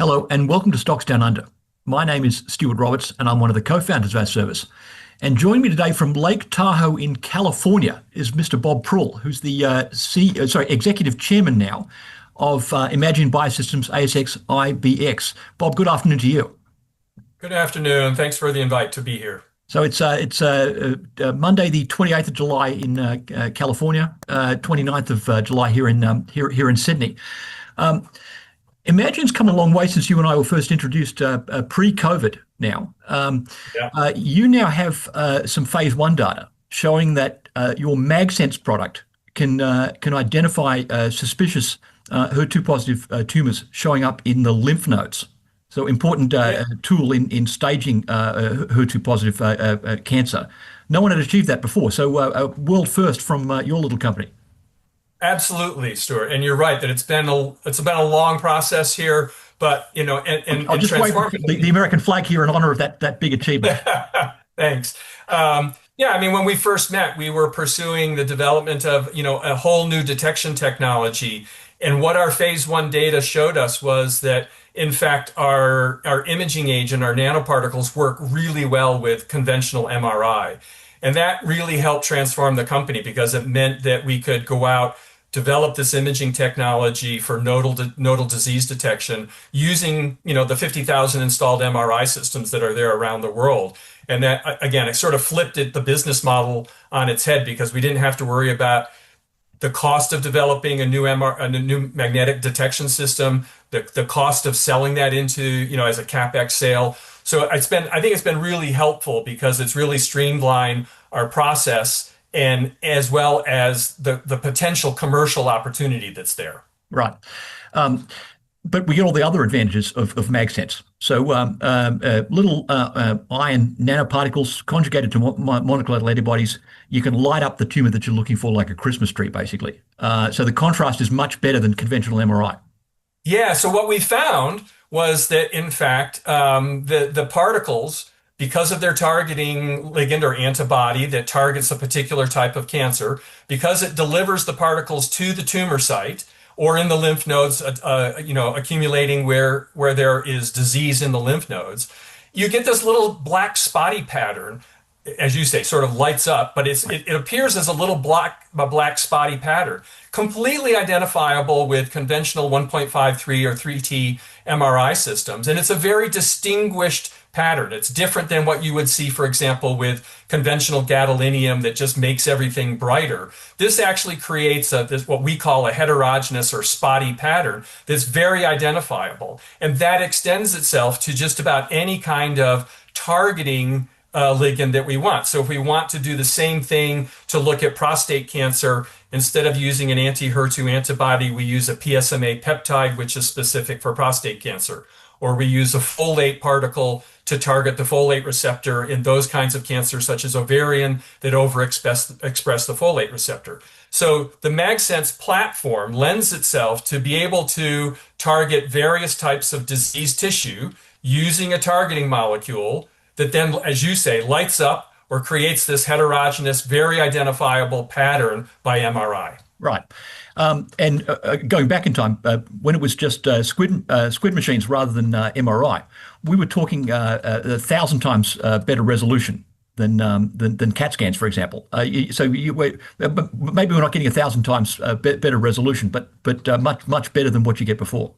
Hello and welcome to Stocks Down Under. My name is Stuart Roberts and I'm one of the co-founders of our service. And joining me today from Lake Tahoe in California is Mr. Bob Proulx, who's the Executive Chairman now of Imagion Biosystems, ASX, IBX. Bob, good afternoon to you. Good afternoon. Thanks for the invite to be here. So it's Monday, the 28th of July in California, 29th of July here in Sydney. Imagion's come a long way since you and I were first introduced pre-COVID now. You now have some phase one data showing that your MagSense product can identify suspicious HER2 positive tumors showing up in the lymph nodes. So important tool in staging HER2 positive cancer. No one had achieved that before. So a world first from your little company. Absolutely, Stuart. And you're right that it's been a long process here, but I'll just wave the American flag here in honor of that big achievement. Thanks. When we first met, we were pursuing the development of, a whole new detection technology. And what our phase one data showed us was that, in fact, our imaging agent, our nanoparticles, work really well with conventional MRI. And that really helped transform the company because it meant that we could go out, develop this imaging technology for nodal disease detection using, the 50,000 installed MRI systems that are there around the world. And that, again, it sort of flipped the business model on its head because we didn't have to worry about the cost of developing a new magnetic detection system, the cost of selling that into, as a CapEx sale. So I think it's been really helpful because it's really streamlined our process and as well as the potential commercial opportunity that's there. Right. But we get all the other advantages of MagSense. So little iron nanoparticles conjugated to monoclonal antibodies, you can light up the tumor that you're looking for like a Christmas tree, basically. So the contrast is much better than conventional MRI. Yeah, so what we found was that, in fact, the particles, because of their targeting ligand or antibody that targets a particular type of cancer, because it delivers the particles to the tumor site or in the lymph nodes, accumulating where there is disease in the lymph nodes, you get this little black spotty pattern, as you say, sort of lights up, but it appears as a little black spotty pattern, completely identifiable with conventional 1.53 or 3T MRI systems. And it's a very distinguished pattern. It's different than what you would see, for example, with conventional gadolinium that just makes everything brighter. This actually creates what we call a heterogeneous or spotty pattern that's very identifiable. And that extends itself to just about any kind of targeting ligand that we want. So if we want to do the same thing to look at prostate cancer, instead of using an anti-HER2 antibody, we use a PSMA peptide, which is specific for prostate cancer. Or we use a folate particle to target the folate receptor in those kinds of cancers, such as ovarian, that overexpress the folate receptor. So the MagSense platform lends itself to be able to target various types of diseased tissue using a targeting molecule that then, as you say, lights up or creates this heterogeneous, very identifiable pattern by MRI. Right. And going back in time, when it was just squid machines rather than MRI, we were talking 1,000 times better resolution than CAT scans, for example. Maybe we're not getting 1,000 times better resolution, but much better than what you get before.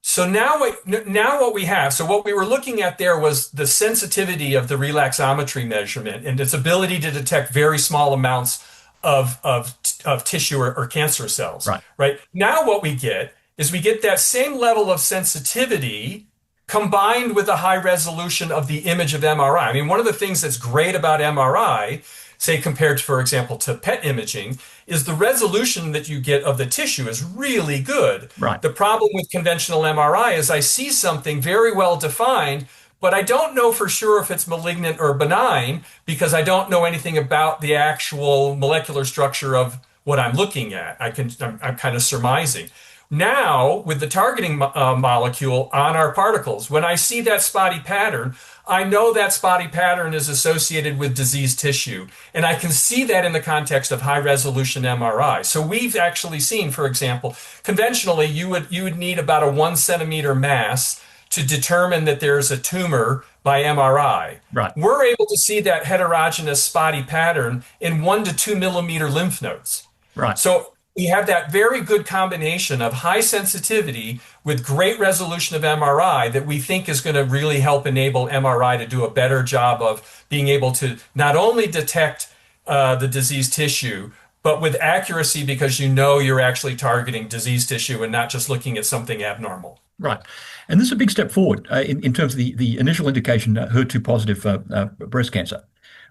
So now what we have, so what we were looking at there was the sensitivity of the relaxometry measurement and its ability to detect very small amounts of tissue or cancer cells. Right. Now what we get is that same level of sensitivity combined with a high resolution of the image of MRI. I mean, one of the things that's great about MRI, say compared, for example, to PET imaging, is the resolution that you get of the tissue is really good. Right. The problem with conventional MRI is I see something very well defined, but I don't know for sure if it's malignant or benign because I don't know anything about the actual molecular structure of what I'm looking at. I'm kind of surmising. Now, with the targeting molecule on our particles, when I see that spotty pattern, I know that spotty pattern is associated with diseased tissue. And I can see that in the context of high resolution MRI. So we've actually seen, for example, conventionally, you would need about a 1 centimeter mass to determine that there's a tumor by MRI. Right. We're able to see that heterogeneous spotty pattern in 1 to 2 millimeter lymph nodes. Right. So we have that very good combination of high sensitivity with great resolution of MRI that we think is going to really help enable MRI to do a better job of being able to not only detect the diseased tissue, but with accuracy because you know you're actually targeting diseased tissue and not just looking at something abnormal. Right. And this is a big step forward in terms of the initial indication, HER2 positive breast cancer.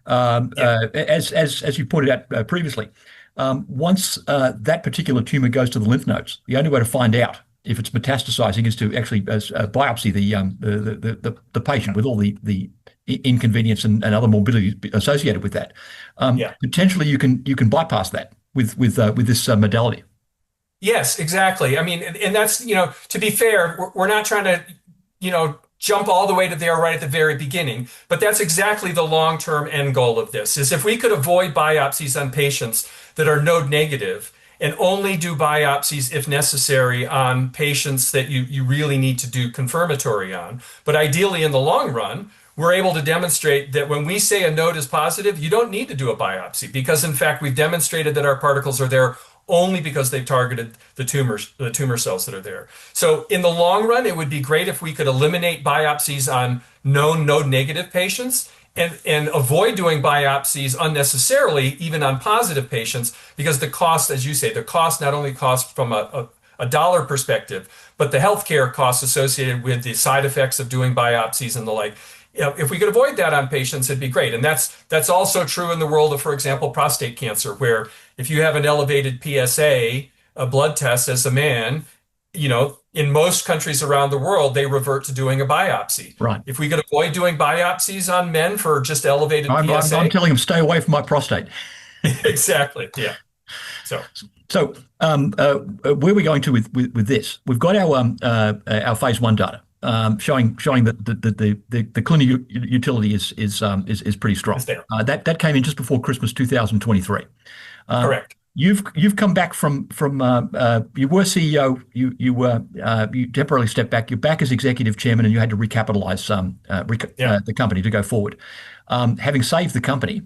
Yeah. As you pointed out previously, once that particular tumor goes to the lymph nodes, the only way to find out if it's metastasizing is to actually biopsy the patient with all the inconvenience and other morbidity associated with that. Yeah. Potentially, you can bypass that with this modality. Yes, exactly. I mean, and that's, to be fair, we're not trying to, jump all the way to there right at the very beginning, but that's exactly the long-term end goal of this, is if we could avoid biopsies on patients that are node negative and only do biopsies if necessary on patients that you really need to do confirmatory on. But ideally in the long run, we're able to demonstrate that when we say a node is positive, you don't need to do a biopsy because in fact, we've demonstrated that our particles are there only because they've targeted the tumor cells that are there. So in the long run, it would be great if we could eliminate biopsies on known node negative patients and avoid doing biopsies unnecessarily, even on positive patients, because the cost, as you say, the cost not only costs from a dollar perspective, but the healthcare costs associated with the side effects of doing biopsies and the like. If we could avoid that on patients, it'd be great. And that's also true in the world of, for example, prostate cancer, where if you have an elevated PSA, a blood test as a man, in most countries around the world, they revert to doing a biopsy. Right. If we could avoid doing biopsies on men for just elevated PSA. I'm telling them stay away from my prostate. Exactly. Yeah. So where are we going to with this? We've got our phase one data. Showing that the clinical utility is pretty strong. That came in just before Christmas 2023. Correct. You've come back from you were CEO. You temporarily stepped back. You're back as executive chairman, and you had to recapitalize the company to go forward. Having saved the company,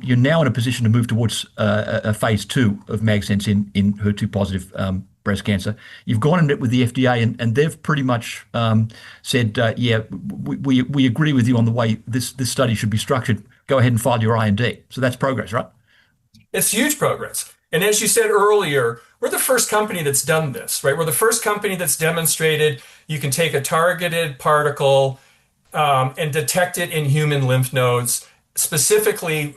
you're now in a position to move towards a phase two of MagSense in HER2 positive breast cancer. You've gone and met with the FDA, and they've pretty much said, yeah, we agree with you on the way this study should be structured. Go ahead and file your IND. So that's progress, right? It's huge progress. And as you said earlier, we're the first company that's done this, right? We're the first company that's demonstrated you can take a targeted particle and detect it in human lymph nodes, specifically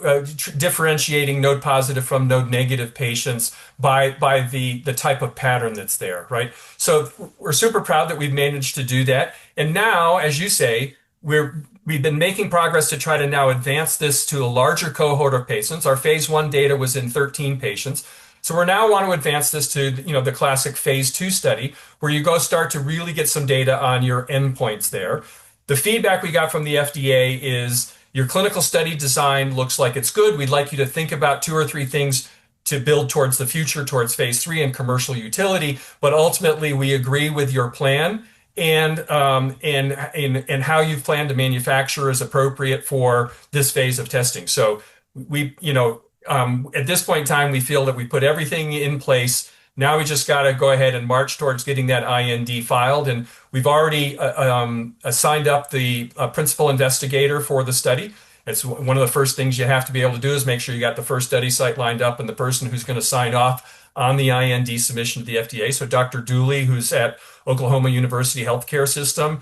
differentiating node positive from node negative patients by the type of pattern that's there, right? So we're super proud that we've managed to do that. And now, as you say, we've been making progress to try to now advance this to a larger cohort of patients. Our phase one data was in 13 patients. So we now want to advance this to the classic phase two study, where you go start to really get some data on your endpoints there. The feedback we got from the FDA is your clinical study design looks like it's good. We'd like you to think about 2 or 3 things to build towards the future, towards phase 3 and commercial utility. But ultimately, we agree with your plan and how you've planned to manufacture is appropriate for this phase of testing. So at this point in time, we feel that we put everything in place. Now we just got to go ahead and march towards getting that IND filed. And we've already signed up the principal investigator for the study. It's one of the first things you have to be able to do is make sure you got the first study site lined up and the person who's going to sign off on the IND submission to the FDA. So Dr. Dooley, who's at Oklahoma University Healthcare System,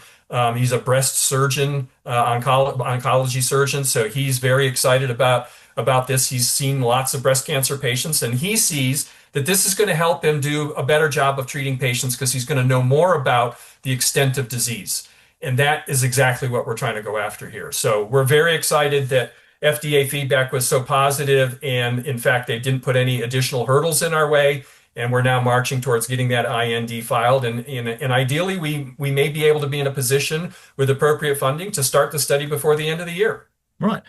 he's a breast surgeon, oncology surgeon. So he's very excited about this. He's seen lots of breast cancer patients, and he sees that this is going to help him do a better job of treating patients because he's going to know more about the extent of disease. And that is exactly what we're trying to go after here. So we're very excited that FDA feedback was so positive, and in fact, they didn't put any additional hurdles in our way. And we're now marching towards getting that IND filed. And ideally, we may be able to be in a position with appropriate funding to start the study before the end of the year. Right.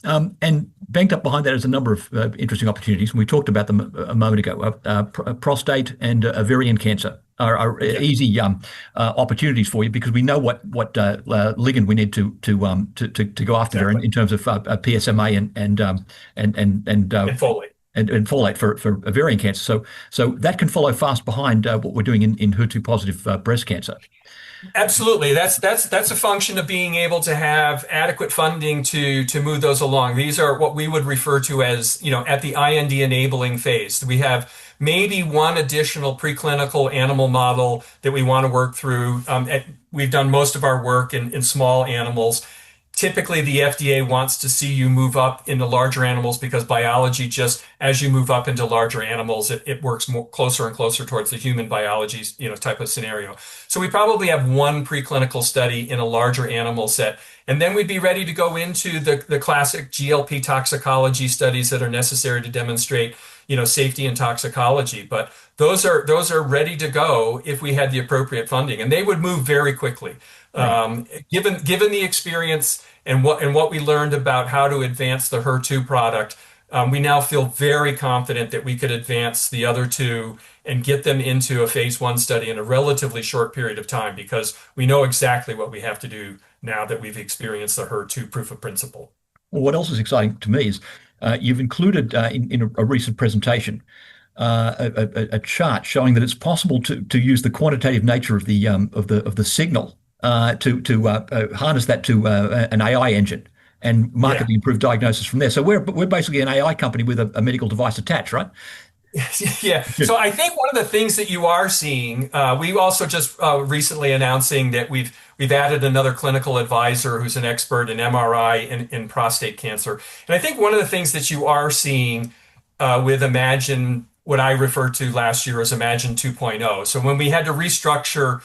And banked up behind that is a number of interesting opportunities. And we talked about them a moment ago, prostate and ovarian cancer. are Yeah, easy opportunities for you because we know what ligand we need to go after there exactly. in terms of PSMA And folate. and folate for ovarian cancer. So that can follow fast behind what we're doing in HER2 positive breast cancer. Absolutely. That's a function of being able to have adequate funding to move those along. These are what we would refer to as, at the IND enabling phase. We have maybe one additional preclinical animal model that we want to work through. We've done most of our work in small animals. Typically, the FDA wants to see you move up into larger animals because biology just, as you move up into larger animals, it works more closer and closer towards the human biology, type of scenario. So we probably have one preclinical study in a larger animal set, and then we'd be ready to go into the classic GLP toxicology studies that are necessary to demonstrate, safety and toxicology. But those are ready to go if we had the appropriate funding, and they would move very quickly. Right. Given the experience and what we learned about how to advance the HER2 product, we now feel very confident that we could advance the other two and get them into a phase 1 study in a relatively short period of time because we know exactly what we have to do now that we've experienced the HER2 proof of principle. Well, what else is exciting to me is you've included in a recent presentation a chart showing that it's possible to use the quantitative nature of the signal to harness that to an AI engine and Yeah. markedly improve diagnosis from there. So we're basically an AI company with a medical device attached, right? Yeah. So I think one of the things that you are seeing, we also just recently announcing that we've added another clinical advisor who's an expert in MRI in prostate cancer. And I think one of the things that you are seeing with Imagine, what I referred to last year as Imagine 2.0. So when we had to restructure,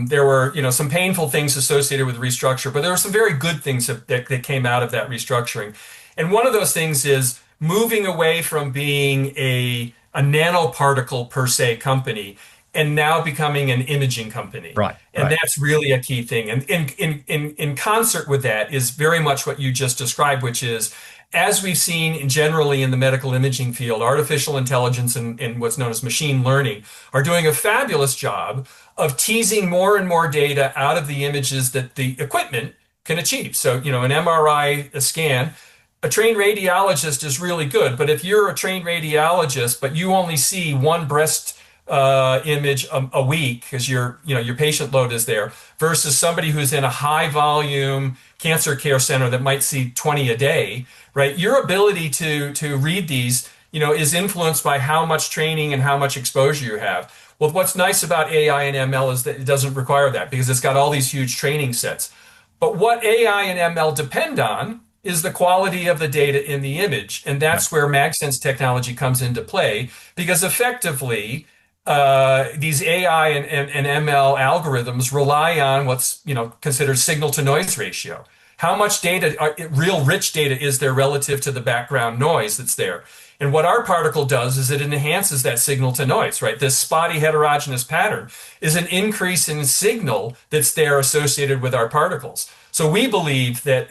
there were, some painful things associated with restructure, but there were some very good things that came out of that restructuring. And one of those things is moving away from being a nanoparticle per se company and now becoming an imaging company. Right, And right. that's really a key thing. And in concert with that is very much what you just described, which is as we've seen generally in the medical imaging field, artificial intelligence and what's known as machine learning are doing a fabulous job of teasing more and more data out of the images that the equipment can achieve. So, an MRI scan, a trained radiologist is really good, but if you're a trained radiologist, but you only see one breast image a week because your patient load is there, versus somebody who's in a high volume cancer care center that might see 20 a day, right? Your ability to read these, is influenced by how much training and how much exposure you have. Well, what's nice about AI and ML is that it doesn't require that because it's got all these huge training sets. But what AI and ML depend on is the quality of the data in the image. And Yeah. that's where MagSense technology comes into play because effectively, these AI and ML algorithms rely on what's considered signal to noise ratio. How much data, real rich data, is there relative to the background noise that's there? And what our particle does is it enhances that signal to noise, right? This spotty heterogeneous pattern is an increase in signal that's there associated with our particles. So we believe that,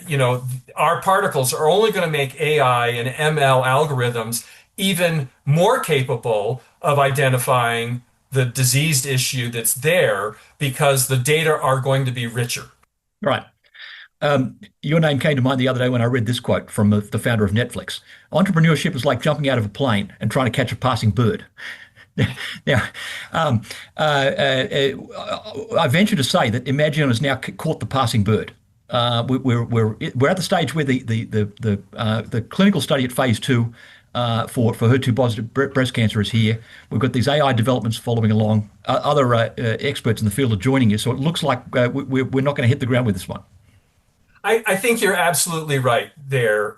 our particles are only going to make AI and ML algorithms even more capable of identifying the diseased issue that's there because the data are going to be richer. Right. Your name came to mind the other day when I read this quote from the founder of Netflix. Entrepreneurship is like jumping out of a plane and trying to catch a passing bird. Now, I venture to say that Imagion has now caught the passing bird. We're at the stage where the clinical study at phase 2 for HER2 positive breast cancer is here. We've got these AI developments following along. Other experts in the field are joining us, so it looks like we're not going to hit the ground with this one. I think you're absolutely right there.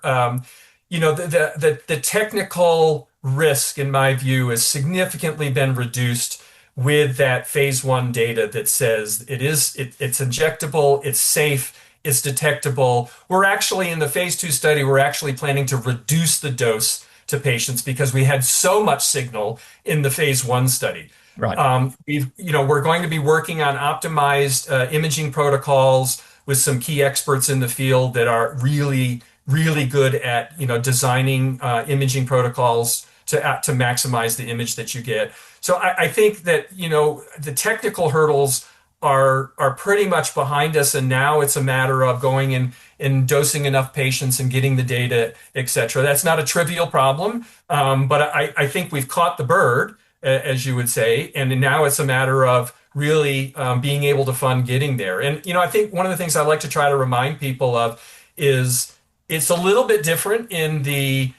The technical risk, in my view, has significantly been reduced with that phase 1 data that says it's injectable, it's safe, it's detectable. We're actually in the phase 2 study, we're actually planning to reduce the dose to patients because we had so much signal in the phase 1 study. Right. We're going to be working on optimized imaging protocols with some key experts in the field that are really, really good at, designing imaging protocols to maximize the image that you get. So I think that, the technical hurdles are pretty much behind us, and now it's a matter of going and dosing enough patients and getting the data, et cetera. That's not a trivial problem, but I think we've caught the bird, as you would say, and now it's a matter of really being able to fund getting there. And I think one of the things I like to try to remind people of is it's a little bit different in the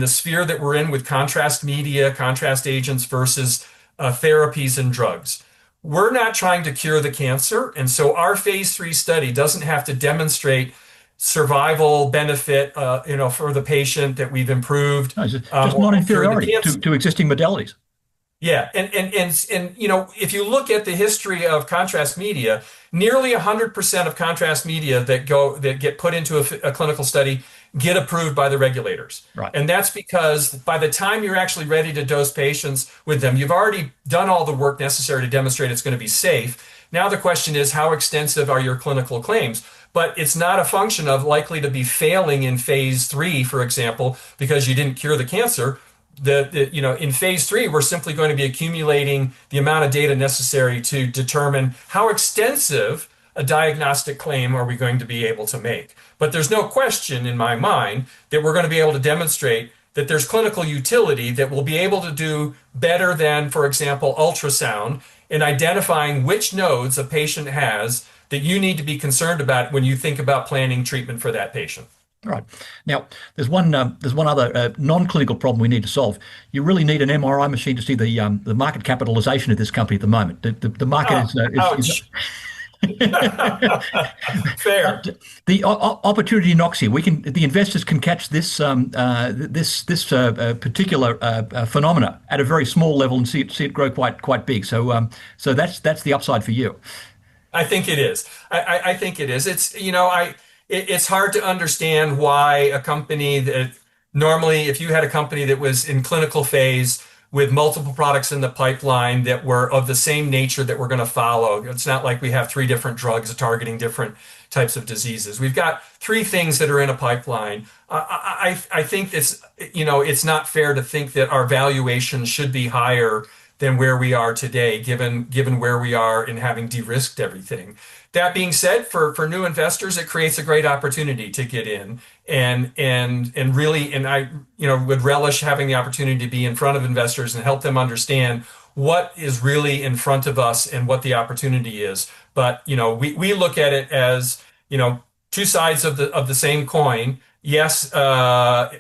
sphere that we're in with contrast media, contrast agents versus therapies and drugs. We're not trying to cure the cancer, and so our phase 3 study doesn't have to demonstrate survival benefit, for the patient that we've improved, No, just or cure the non-inferiority cancer. to existing modalities. Yeah, and if you look at the history of contrast media, nearly 100% of contrast media that get put into a clinical study get approved by the regulators. Right. And that's because by the time you're actually ready to dose patients with them, you've already done all the work necessary to demonstrate it's going to be safe. Now the question is, how extensive are your clinical claims? But it's not a function of likely to be failing in phase 3, for example, because you didn't cure the cancer. In phase 3, we're simply going to be accumulating the amount of data necessary to determine how extensive a diagnostic claim are we going to be able to make. But there's no question in my mind that we're going to be able to demonstrate that there's clinical utility that will be able to do better than, for example, ultrasound in identifying which nodes a patient has that you need to be concerned about when you think about planning treatment for that patient. Right. Now, there's one other non-clinical problem we need to solve. You really need an MRI machine to see the market capitalization of this company at the moment. The market is Fair. the opportunity knocks here. The investors can catch this particular phenomena at a very small level and see it grow quite big. So that's the upside for you. I think it is. I think it is. It's hard to understand why a company that normally, if you had a company that was in clinical phase with multiple products in the pipeline that were of the same nature that we're going to follow. It's not like we have 3 different drugs targeting different types of diseases. We've got 3 things that are in a pipeline. I think it's not fair to think that our valuation should be higher than where we are today, given where we are in having de-risked everything. That being said, for new investors, it creates a great opportunity to get in and I would relish having the opportunity to be in front of investors and help them understand what is really in front of us and what the opportunity is. But we look at it as 2 sides of the same coin. Yes, our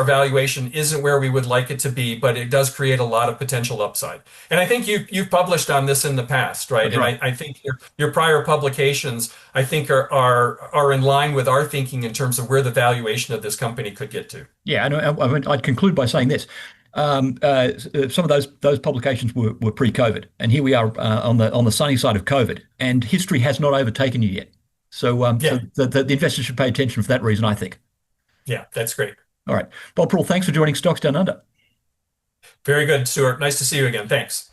valuation isn't where we would like it to be, but it does create a lot of potential upside. And I think you've published on this in the past, right? That's right. And I think your prior publications, I think, are in line with our thinking in terms of where the valuation of this company could get to. Yeah, and I'd conclude by saying this. Some of those publications were pre-COVID, and here we are on the sunny side of COVID, and history has not overtaken you yet. So, so the investors should pay attention for that reason, I think. Yeah, that's great. All right. Bob Proulx, thanks for joining Stocks Down Under. Very good, Stuart. Nice to see you again. Thanks.